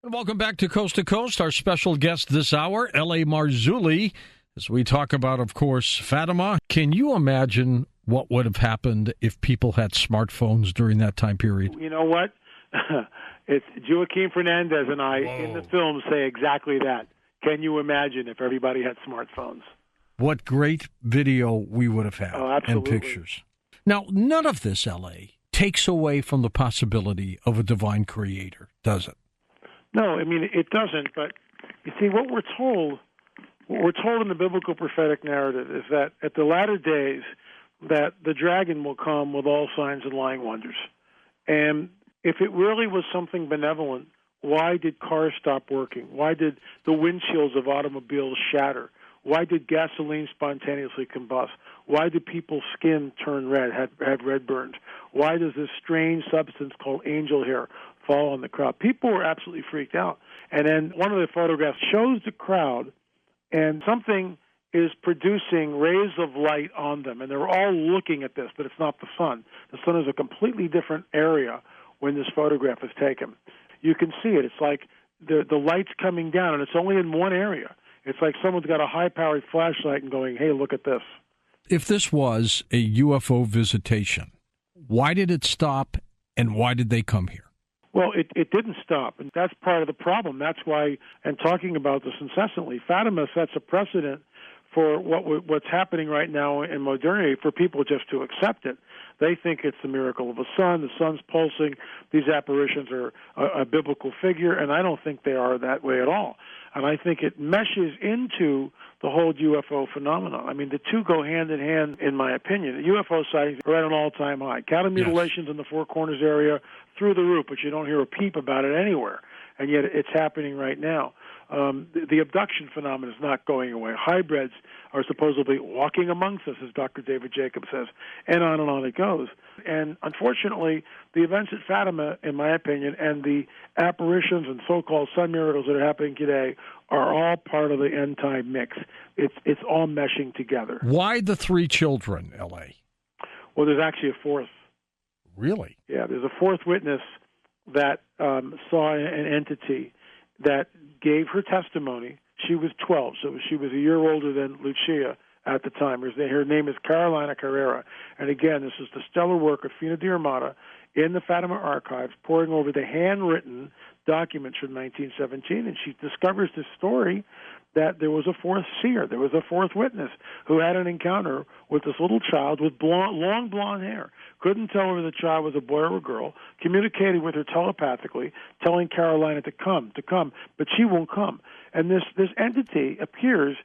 Welcome back to Coast. Our special guest this hour, L.A. Marzulli, as we talk about, of course, Fatima. Can you imagine what would have happened if people had smartphones during that time period? You know what? It's Joaquin Fernandez and I in the film say exactly that. Can you imagine if everybody had smartphones? What great video we would have had and pictures. Now, none of this, L.A., takes away from the possibility of a divine creator, does it? No, I mean, it doesn't. But you see, what we're told in the biblical prophetic narrative is that at the latter days, that the dragon will come with all signs and lying wonders. And if it really was something benevolent, why did cars stop working? Why did the windshields of automobiles shatter? Why did gasoline spontaneously combust? Why did people's skin turn red, have red burns? Why does this strange substance called angel hair fall on the crowd? People were absolutely freaked out. And then one of the photographs shows the crowd, and something is producing rays of light on them. And they're all looking at this, but it's not the sun. The sun is a completely different area when this photograph is taken. You can see it. It's like the light's coming down, and it's only in one area. It's like someone's got a high-powered flashlight and going, hey, look at this. If this was a UFO visitation, why did it stop, and why did they come here? Well, it didn't stop, and that's part of the problem. That's why, and talking about this incessantly, Fatima sets a precedent for what's happening right now in modernity for people just to accept it. They think it's the miracle of the sun's pulsing, these apparitions are a biblical figure, and I don't think they are that way at all. And I think it meshes into the whole UFO phenomenon. I mean, the two go hand in hand, in my opinion. The UFO sightings are at an all-time high. Cattle mutilations in the Four Corners area through the roof, but you don't hear a peep about it anywhere, and yet it's happening right now. The abduction phenomenon is not going away. Hybrids are supposedly walking amongst us, as Dr. David Jacobs says, and on it goes. And unfortunately, the events at Fatima, in my opinion, and the apparitions and so-called sun miracles that are happening today are all part of the end-time mix. It's all meshing together. Why the three children, L.A.? Well, there's actually a fourth. Really? Yeah, there's a fourth witness that saw an entity that gave her testimony. She was 12, so she was a year older than Lucia at the time. Her name is Carolina Carrera. And again, this is the stellar work of Fina Diarmata in the Fatima archives, poring over the handwritten documents from 1917, and she discovers this story that there was a fourth seer, there was a fourth witness who had an encounter with this little child with long blonde hair. Couldn't tell whether the child was a boy or a girl, communicating with her telepathically, telling Carolina to come, but she won't come. And this entity appears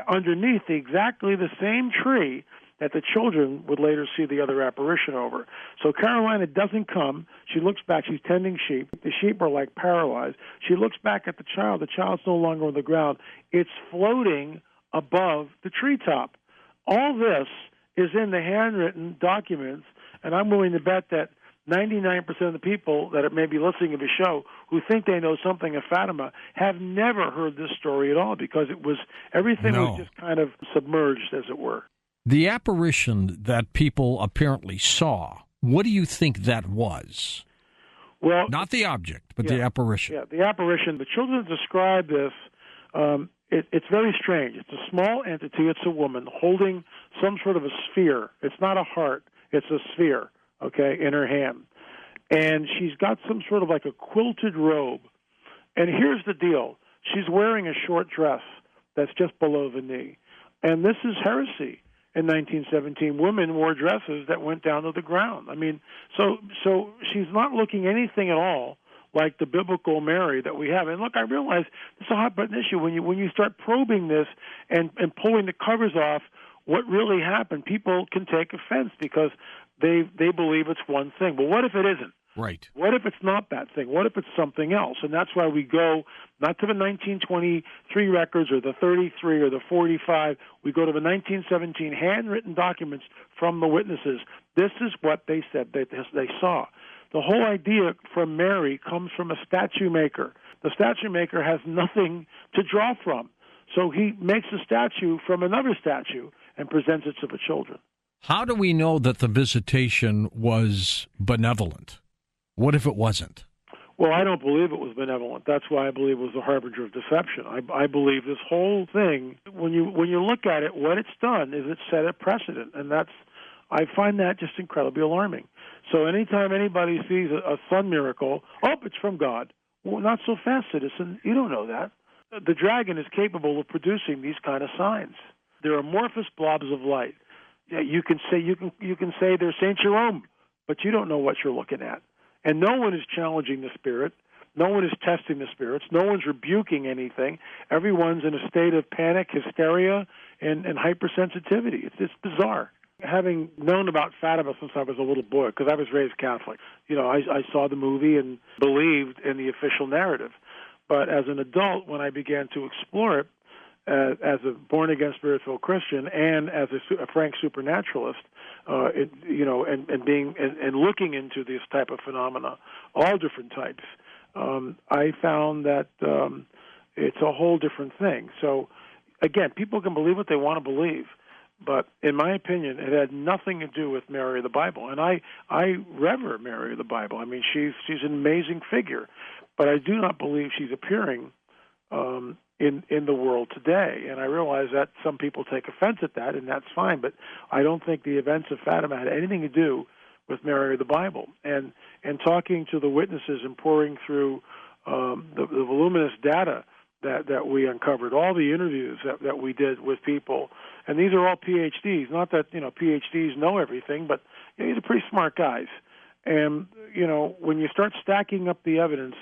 underneath exactly the same tree that the children would later see the other apparition over. So Carolina doesn't come. She looks back. She's tending sheep. The sheep are like paralyzed. She looks back at the child. The child's no longer on the ground. It's floating above the treetop. All this is in the handwritten documents, and I'm willing to bet that 99% of the people that may be listening to the show who think they know something of Fatima have never heard this story at all, because everything was just kind of submerged, as it were. The apparition that people apparently saw, what do you think that was? Well, not the object, but the apparition. Yeah, the apparition. The children describe this. It's very strange. It's a small entity. It's a woman holding some sort of a sphere. It's not a heart. It's a sphere, okay, in her hand. And she's got some sort of like a quilted robe. And here's the deal. She's wearing a short dress that's just below the knee. And this is heresy. In 1917, women wore dresses that went down to the ground. I mean, so she's not looking anything at all like the biblical Mary that we have. And look, I realize this is a hot button issue. When you start probing this and pulling the covers off, what really happened, people can take offense because they believe it's one thing. But what if it isn't? Right. What if it's not that thing? What if it's something else? And that's why we go not to the 1923 records or the 33 or the 45. We go to the 1917 handwritten documents from the witnesses. This is what they said they saw. The whole idea from Mary comes from a statue maker. The statue maker has nothing to draw from. So he makes a statue from another statue and presents it to the children. How do we know that the visitation was benevolent? What if it wasn't? Well, I don't believe it was benevolent. That's why I believe it was a harbinger of deception. I believe this whole thing, when you look at it, what it's done is it's set a precedent, and I find that just incredibly alarming. So anytime anybody sees a sun miracle, it's from God. Well, not so fast, citizen. You don't know that. The dragon is capable of producing these kind of signs. They're amorphous blobs of light. You can say they're Saint Jerome, but you don't know what you're looking at. And no one is challenging the spirit. No one is testing the spirits. No one's rebuking anything. Everyone's in a state of panic, hysteria, and hypersensitivity. It's bizarre. Having known about Fatima since I was a little boy, because I was raised Catholic, I saw the movie and believed in the official narrative. But as an adult, when I began to explore it, as a born-again spirit-filled Christian and as a frank supernaturalist, and looking into this type of phenomena, all different types, I found that it's a whole different thing. So, again, people can believe what they want to believe, but in my opinion, it had nothing to do with Mary of the Bible. And I revere Mary of the Bible. I mean, she's an amazing figure, but I do not believe she's appearing in the world today. And I realize that some people take offense at that, and that's fine, but I don't think the events of Fatima had anything to do with Mary of the Bible. And talking to the witnesses and pouring through the voluminous data that we uncovered, all the interviews that we did with people, and these are all PhDs. Not that PhDs know everything, but these are pretty smart guys. And when you start stacking up the evidence,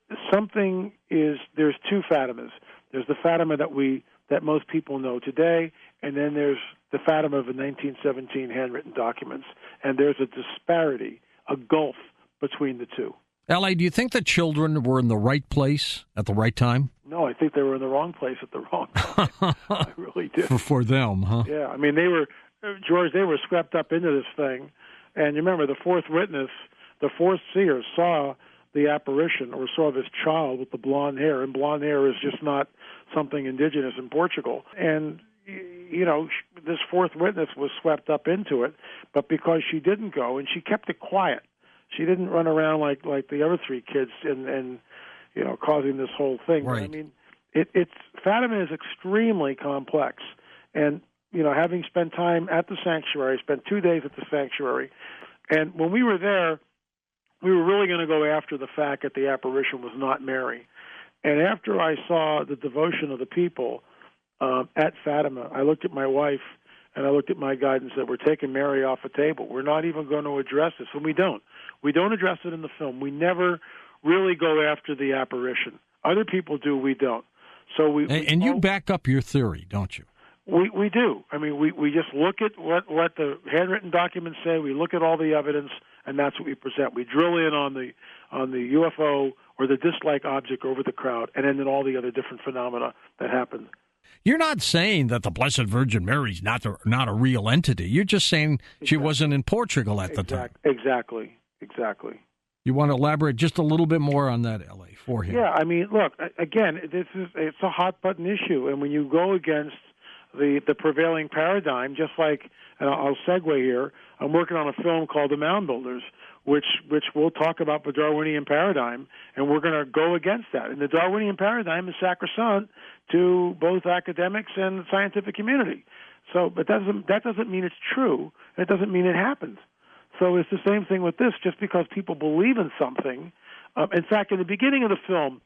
there's two Fatimas. There's the Fatima that most people know today, and then there's the Fatima of the 1917 handwritten documents. And there's a disparity, a gulf between the two. L.A., do you think the children were in the right place at the right time? No, I think they were in the wrong place at the wrong time. I really do. For them, huh? Yeah, I mean, they were swept up into this thing. And you remember, the fourth witness, the fourth seer, saw the apparition or saw this child with the blonde hair, and blonde hair is just not something indigenous in Portugal. And, this fourth witness was swept up into it, but because she didn't go, and she kept it quiet, she didn't run around like the other three kids and causing this whole thing. Right. I mean, Fatima is extremely complex. And, having spent time at the sanctuary, spent 2 days at the sanctuary, and when we were there, we were really going to go after the fact that the apparition was not Mary. And after I saw the devotion of the people at Fatima, I looked at my wife and I looked at my guide and said, we're taking Mary off the table. We're not even going to address this. And we don't. We don't address it in the film. We never really go after the apparition. Other people do, we don't. So And you back up your theory, don't you? We do. I mean, we just look at what the handwritten documents say. We look at all the evidence, and that's what we present. We drill in on the UFO or the disc-like object over the crowd, and then all the other different phenomena that happen. You're not saying that the Blessed Virgin Mary's not a real entity. You're just saying she wasn't in Portugal at the time. Exactly. You want to elaborate just a little bit more on that, L.A., for him? Yeah, I mean, look, again, it's a hot-button issue, and when you go against the prevailing paradigm, just like, and I'll segue here, I'm working on a film called The Mound Builders, which will talk about the Darwinian paradigm, and we're going to go against that. And the Darwinian paradigm is sacrosanct to both academics and the scientific community. So, but that doesn't mean it's true. It doesn't mean it happens. So it's the same thing with this. Just because people believe in something, in fact, in the beginning of the film,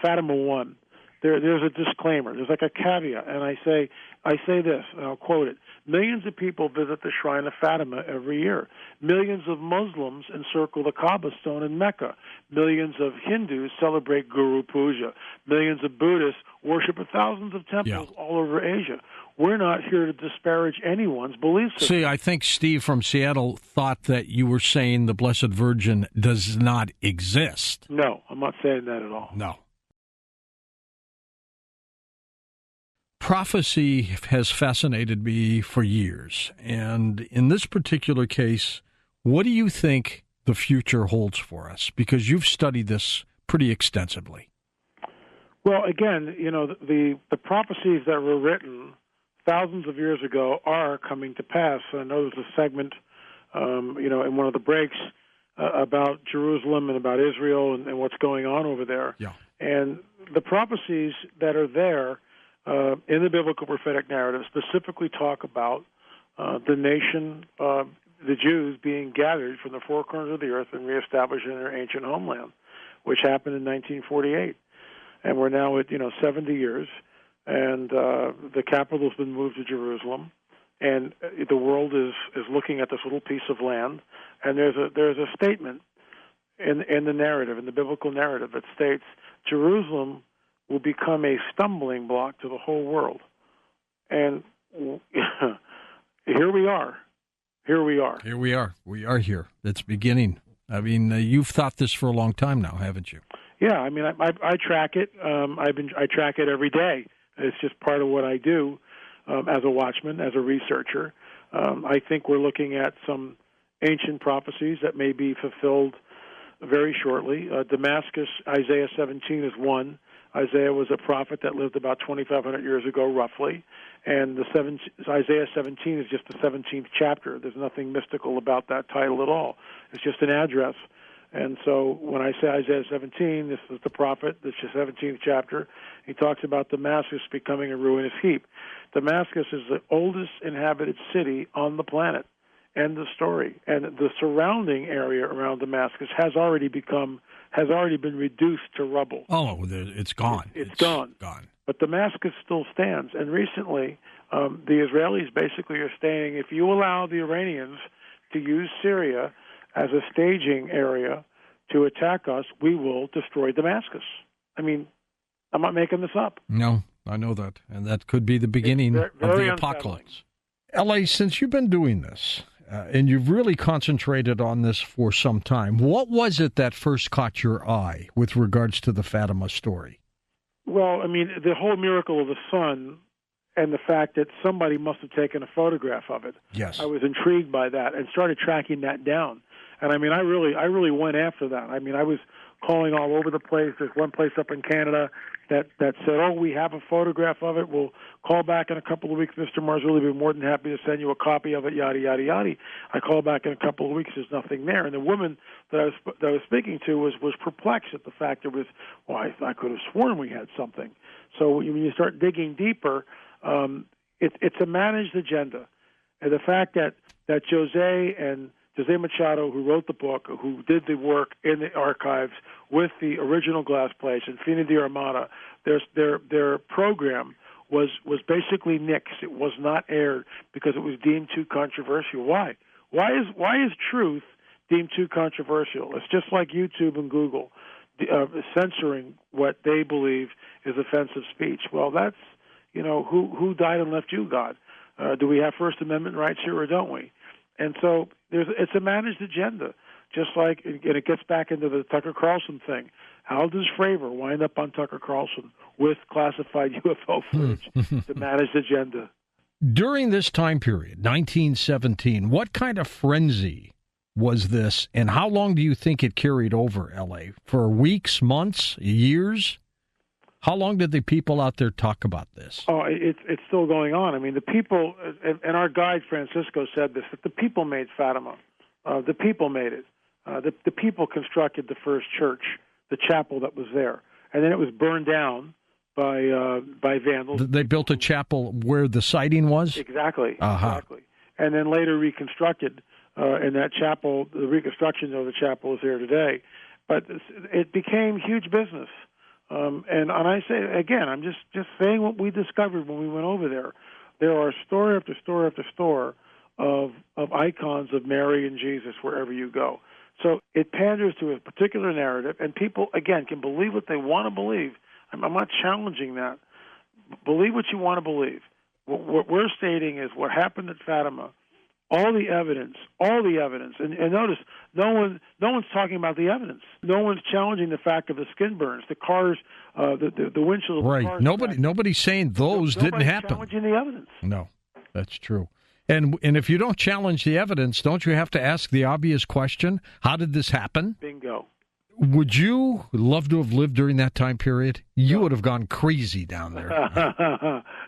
Fatima 1, there's a disclaimer. There's like a caveat, and I say this, and I'll quote it. Millions of people visit the shrine of Fatima every year. Millions of Muslims encircle the Kaaba stone in Mecca. Millions of Hindus celebrate Guru Puja. Millions of Buddhists worship at thousands of temples all over Asia. We're not here to disparage anyone's belief system. See, I think Steve from Seattle thought that you were saying the Blessed Virgin does not exist. No, I'm not saying that at all. No. Prophecy has fascinated me for years, and in this particular case, what do you think the future holds for us? Because you've studied this pretty extensively. Well, again, the prophecies that were written thousands of years ago are coming to pass. I know there's a segment, in one of the breaks about Jerusalem and about Israel and what's going on over there. Yeah. And the prophecies that are there in the biblical prophetic narrative specifically talk about the nation, the Jews, being gathered from the four corners of the earth and reestablished in their ancient homeland, which happened in 1948. And we're now at 70 years, and the capital's been moved to Jerusalem, and the world is looking at this little piece of land. And there's a statement in the narrative, in the biblical narrative, that states Jerusalem will become a stumbling block to the whole world. And here we are. Here we are. Here we are. We are here. It's beginning. I mean, you've thought this for a long time now, haven't you? Yeah, I mean, I track it. I track it every day. It's just part of what I do as a watchman, as a researcher. I think we're looking at some ancient prophecies that may be fulfilled very shortly. Damascus, Isaiah 17 is one. Isaiah was a prophet that lived about 2,500 years ago, roughly, and Isaiah 17 is just the 17th chapter. There's nothing mystical about that title at all. It's just an address. And so when I say Isaiah 17, this is the prophet, this is the 17th chapter. He talks about Damascus becoming a ruinous heap. Damascus is the oldest inhabited city on the planet. End of story. And the surrounding area around Damascus has already been reduced to rubble. Oh, it's gone. It's gone. But Damascus still stands. And recently, the Israelis basically are saying, if you allow the Iranians to use Syria as a staging area to attack us, we will destroy Damascus. I mean, I'm not making this up. No, I know that. And that could be the beginning of the apocalypse. L.A., since you've been doing this, and you've really concentrated on this for some time, what was it that first caught your eye with regards to the Fatima story? Well, I mean, the whole miracle of the sun and the fact that somebody must have taken a photograph of it. Yes. I was intrigued by that and started tracking that down. And I mean, I really went after that. I mean, I was calling all over the place. There's one place up in Canada that said, "Oh, we have a photograph of it. We'll call back in a couple of weeks, Mr. Marzulli. We'll be more than happy to send you a copy of it." Yada yada yada. I call back in a couple of weeks. There's nothing there. And the woman that I was speaking to was perplexed at the fact there was. Well, I could have sworn we had something. So when you start digging deeper, it's a managed agenda, and the fact that Jose Machado, who wrote the book, who did the work in the archives with the original glass plates, and Fina de Armada, their program was basically nixed. It was not aired because it was deemed too controversial. Why? Why is truth deemed too controversial? It's just like YouTube and Google censoring what they believe is offensive speech. Well, that's who died and left you, God? Do we have First Amendment rights here or don't we? And so it's a managed agenda, just like, and it gets back into the Tucker Carlson thing. How does Fravor wind up on Tucker Carlson with classified UFO footage? The managed agenda. During this time period, 1917, what kind of frenzy was this, and how long do you think it carried over, L.A.? For weeks, months, years? How long did the people out there talk about this? Oh, it's still going on. I mean, the people, and our guide Francisco said this, that the people made Fatima. The people made it. The people constructed the first church, the chapel that was there, and then it was burned down by vandals. They built a chapel where the sighting was? Exactly. Uh-huh. Exactly. And then later reconstructed in that chapel. The reconstruction of the chapel is there today. But it became huge business. And I say, again, I'm just saying what we discovered when we went over there. There are store after store after store of icons of Mary and Jesus wherever you go. So it panders to a particular narrative, and people, again, can believe what they want to believe. I'm not challenging that. Believe what you want to believe. What we're stating is what happened at Fatima. All the evidence, and notice no one's talking about the evidence. No one's challenging the fact of the skin burns, the cars, the windshield. Right. Cars nobody's saying those didn't happen. Challenging the evidence. No, that's true. And if you don't challenge the evidence, don't you have to ask the obvious question? How did this happen? Bingo. Would you love to have lived during that time period? You would have gone crazy down there.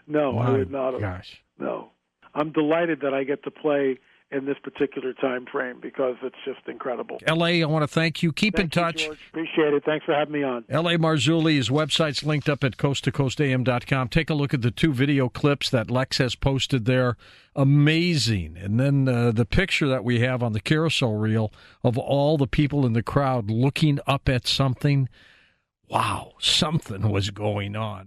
No, I would not have. Gosh. No. I'm delighted that I get to play in this particular time frame because it's just incredible. L.A., I want to thank you. Keep in touch. You, George. Appreciate it. Thanks for having me on. L.A. Marzulli's website's linked up at coasttocoastam.com. Take a look at the 2 video clips that Lex has posted there. Amazing. And then the picture that we have on the carousel reel of all the people in the crowd looking up at something. Wow, something was going on.